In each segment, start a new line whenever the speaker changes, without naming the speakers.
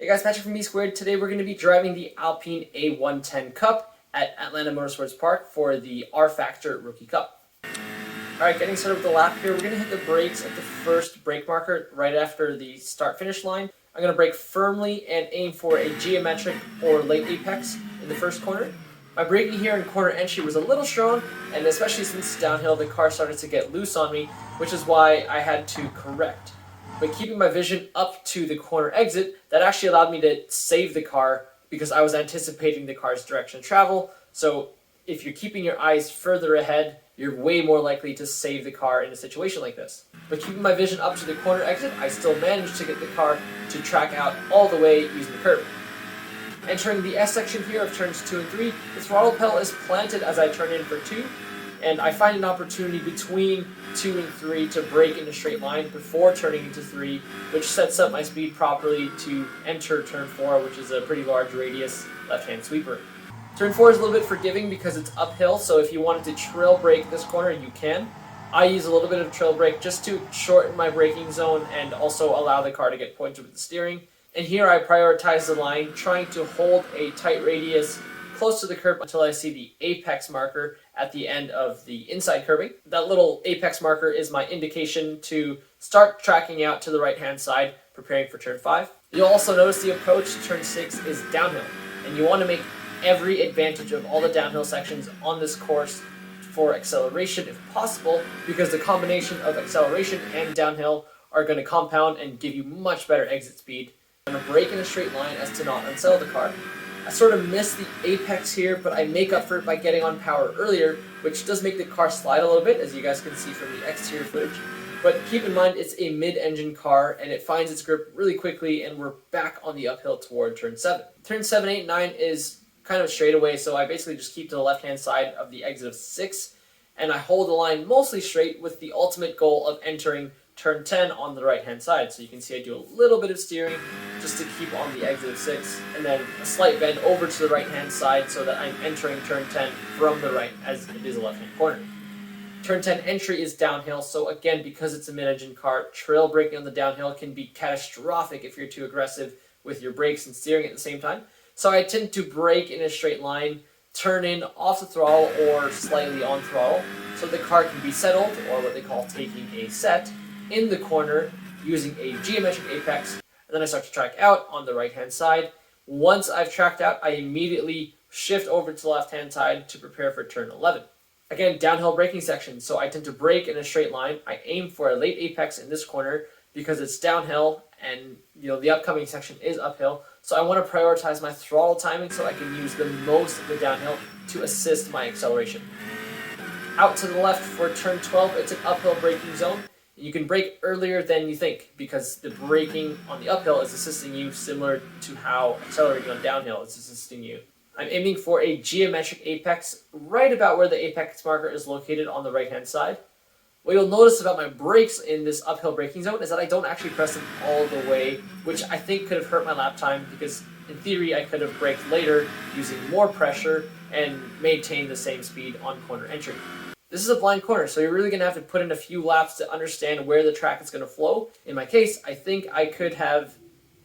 Hey guys, Patrick from B Squared. Today we're going to be driving the Alpine A110 Cup at Atlanta Motorsports Park for the R-Factor Rookie Cup. Alright, getting started with the lap here. We're going to hit the brakes at the first brake marker right after the start-finish line. I'm going to brake firmly and aim for a geometric or late apex in the first corner. My braking here in corner entry was a little strong, and especially since downhill the car started to get loose on me, which is why I had to correct. But keeping my vision up to the corner exit, that actually allowed me to save the car because I was anticipating the car's direction of travel. So if you're keeping your eyes further ahead, you're way more likely to save the car in a situation like this. But keeping my vision up to the corner exit, I still managed to get the car to track out all the way using the curb. Entering the S section here of turns 2 and 3, the throttle pedal is planted as I turn in for 2. And I find an opportunity between 2 and 3 to brake in a straight line before turning into 3, which sets up my speed properly to enter turn 4, which is a pretty large radius left-hand sweeper. Turn 4 is a little bit forgiving because it's uphill, so if you wanted to trail brake this corner, you can. I use a little bit of trail brake just to shorten my braking zone and also allow the car to get pointed with the steering. And here I prioritize the line, trying to hold a tight radius close to the curb until I see the apex marker at the end of the inside curbing. That little apex marker is my indication to start tracking out to the right-hand side, preparing for turn 5. You'll also notice the approach to turn 6 is downhill, and you want to make every advantage of all the downhill sections on this course for acceleration if possible, because the combination of acceleration and downhill are going to compound and give you much better exit speed. I'm going to brake in a straight line as to not unsettle the car. I sort of miss the apex here, but I make up for it by getting on power earlier, which does make the car slide a little bit, as you guys can see from the exterior footage. But keep in mind, it's a mid-engine car, and it finds its grip really quickly, and we're back on the uphill toward turn 7. Turn 7, 8, 9 is kind of straightaway, so I basically just keep to the left-hand side of the exit of 6, and I hold the line mostly straight with the ultimate goal of entering turn 10 on the right-hand side. So you can see I do a little bit of steering just to keep on the exit of 6, and then a slight bend over to the right-hand side so that I'm entering turn 10 from the right, as it is a left-hand corner. Turn 10 entry is downhill, so again, because it's a mid-engine car, trail braking on the downhill can be catastrophic if you're too aggressive with your brakes and steering at the same time. So I tend to brake in a straight line, turn in off the throttle or slightly on throttle, so the car can be settled, or what they call taking a set, in the corner using a geometric apex, and then I start to track out on the right-hand side. Once I've tracked out, I immediately shift over to the left-hand side to prepare for turn 11. Again, downhill braking section, so I tend to brake in a straight line. I aim for a late apex in this corner because it's downhill, and the upcoming section is uphill, so I want to prioritize my throttle timing so I can use the most of the downhill to assist my acceleration. Out to the left for turn 12, it's an uphill braking zone. You can brake earlier than you think because the braking on the uphill is assisting you similar to how accelerating on downhill is assisting you. I'm aiming for a geometric apex right about where the apex marker is located on the right-hand side. What you'll notice about my brakes in this uphill braking zone is that I don't actually press them all the way, which I think could have hurt my lap time because in theory I could have braked later using more pressure and maintain the same speed on corner entry. This is a blind corner, so you're really going to have to put in a few laps to understand where the track is going to flow. In my case, I think I could have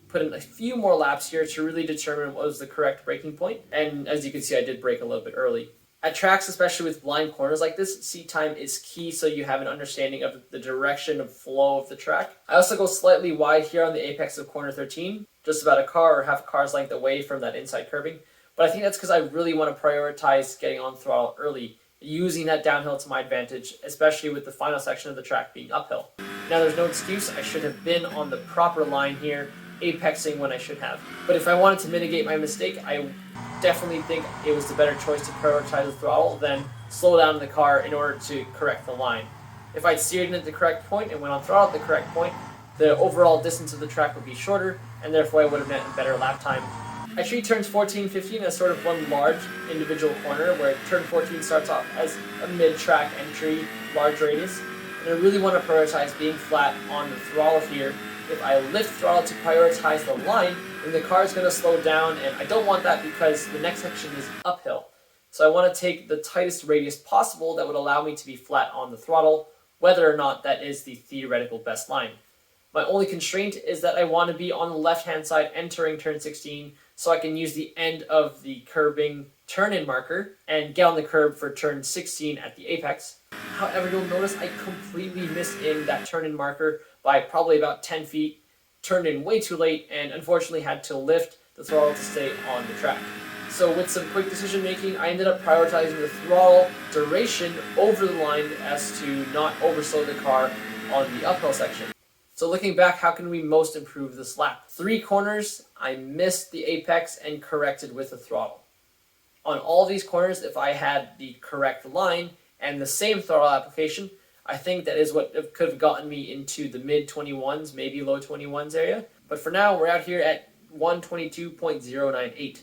put in a few more laps here to really determine what was the correct braking point. And as you can see, I did brake a little bit early. At tracks, especially with blind corners like this, seat time is key so you have an understanding of the direction of flow of the track. I also go slightly wide here on the apex of corner 13, just about a car or half a car's length away from that inside curbing. But I think that's because I really want to prioritize getting on throttle early, using that downhill to my advantage, especially with the final section of the track being uphill. Now there's no excuse, I should have been on the proper line here, apexing when I should have. But if I wanted to mitigate my mistake, I definitely think it was the better choice to prioritize the throttle than slow down the car in order to correct the line. If I'd steered in at the correct point and went on throttle at the correct point, the overall distance of the track would be shorter, and therefore I would have meant a better lap time. I treat turns 14 and 15 as sort of one large individual corner, where turn 14 starts off as a mid-track entry, large radius, and I really want to prioritize being flat on the throttle here. If I lift throttle to prioritize the line, then the car is going to slow down, and I don't want that because the next section is uphill. So I want to take the tightest radius possible that would allow me to be flat on the throttle, whether or not that is the theoretical best line. My only constraint is that I want to be on the left-hand side entering turn 16, so I can use the end of the curbing turn-in marker and get on the curb for turn 16 at the apex. However, you'll notice I completely missed in that turn-in marker by probably about 10 feet, turned in way too late, and unfortunately had to lift the throttle to stay on the track. So with some quick decision making, I ended up prioritizing the throttle duration over the line as to not overslow the car on the uphill section. So looking back, how can we most improve this lap? 3 corners, I missed the apex and corrected with the throttle. On all these corners, if I had the correct line and the same throttle application, I think that is what could have gotten me into the mid 21s, maybe low 21s area. But for now, we're out here at 122.098.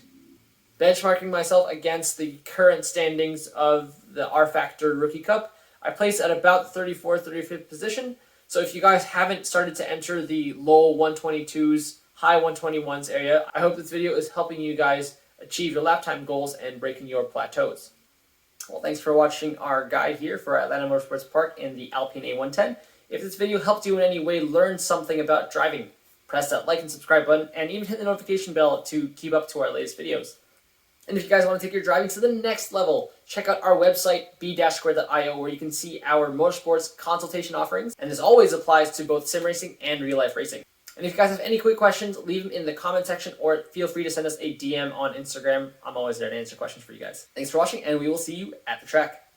Benchmarking myself against the current standings of the R Factor Rookie Cup, I placed at about 34th, 35th position. So if you guys haven't started to enter the low 122s, high 121s area, I hope this video is helping you guys achieve your lap time goals and breaking your plateaus. Well, thanks for watching our guide here for Atlanta Motorsports Park in the Alpine A110. If this video helped you in any way learn something about driving, press that like and subscribe button and even hit the notification bell to keep up to our latest videos. And if you guys want to take your driving to the next level, check out our website, b-squared.io, where you can see our motorsports consultation offerings. And this always applies to both sim racing and real life racing. And if you guys have any quick questions, leave them in the comment section or feel free to send us a DM on Instagram. I'm always there to answer questions for you guys. Thanks for watching, and we will see you at the track.